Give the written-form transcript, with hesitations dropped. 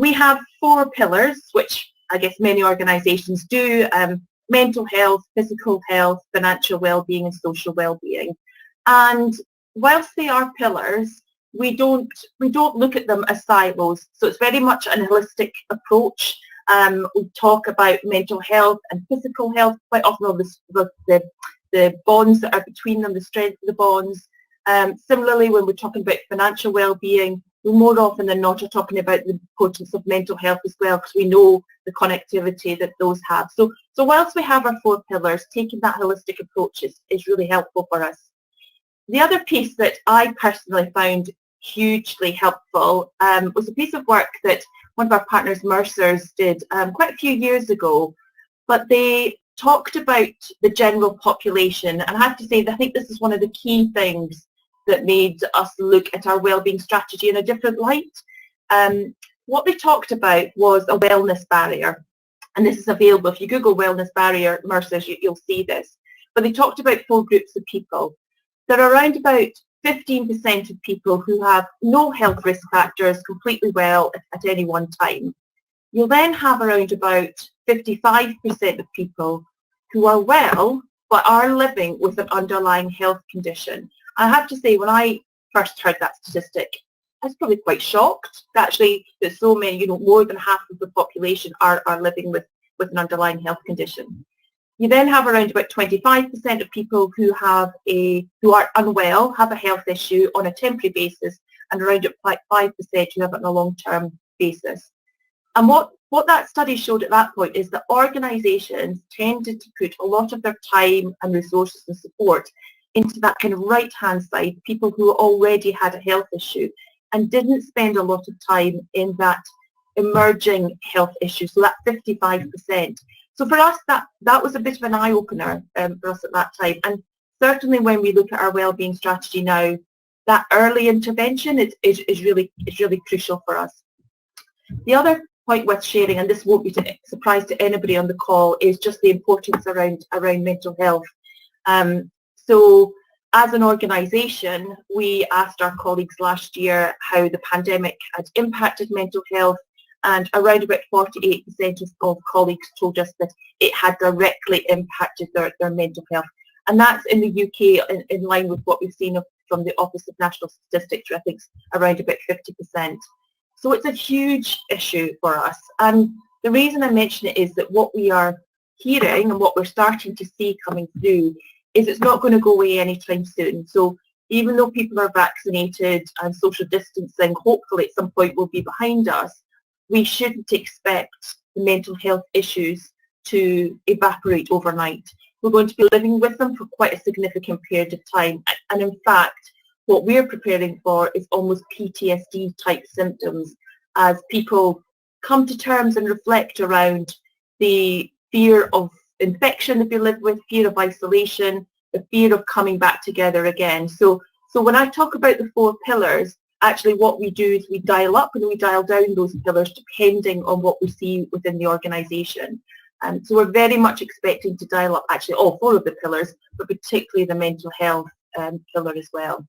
we have 4 pillars, which I guess many organisations do: mental health, physical health, financial well-being and social well-being. And whilst they are pillars, we don't look at them as silos. So it's very much an holistic approach. We talk about mental health and physical health quite often, on the bonds that are between them, the strength of the bonds. Similarly, when we're talking about financial well-being, we more often than not are talking about the importance of mental health as well, because we know the connectivity that those have. So whilst we have our 4 pillars, taking that holistic approach is really helpful for us. The other piece that I personally found hugely helpful was a piece of work that one of our partners, Mercer's, did quite a few years ago, but they talked about the general population, and I have to say that I think this is one of the key things that made us look at our wellbeing strategy in a different light. What they talked about was a wellness barrier, and this is available. If you Google wellness barrier, Mercer's, you'll see this. But they talked about 4 groups of people. There are around about 15% of people who have no health risk factors, completely well at any one time. You'll then have around about 55% of people who are well but are living with an underlying health condition. I have to say, when I first heard that statistic, I was probably quite shocked actually that so many, more than half of the population are living with an underlying health condition. You then have around about 25% of people who are unwell, have a health issue on a temporary basis, and around about 5% who have it on a long-term basis. And what that study showed at that point is that organisations tended to put a lot of their time and resources and support into that kind of right-hand side, people who already had a health issue, and didn't spend a lot of time in that emerging health issue, so that 55%. So for us, that was a bit of an eye-opener for us at that time. And certainly when we look at our wellbeing strategy now, that early intervention is really crucial for us. The other point worth sharing, and this won't be a surprise to anybody on the call, is just the importance around mental health. So as an organisation, we asked our colleagues last year how the pandemic had impacted mental health, and around about 48% of colleagues told us that it had directly impacted their mental health. And that's in the UK in line with what we've seen from the Office of National Statistics, which I think is around about 50%. So it's a huge issue for us. And the reason I mention it is that what we are hearing and what we're starting to see coming through is it's not going to go away anytime soon. So even though people are vaccinated and social distancing hopefully at some point will be behind us, we shouldn't expect the mental health issues to evaporate overnight. We're going to be living with them for quite a significant period of time. And in fact, what we're preparing for is almost PTSD type symptoms as people come to terms and reflect around the fear of infection that they live with, fear of isolation, the fear of coming back together again. So when I talk about the 4 pillars, actually what we do is we dial up and we dial down those pillars depending on what we see within the organisation. So we're very much expecting to dial up actually all 4 of the pillars, but particularly the mental health pillar as well.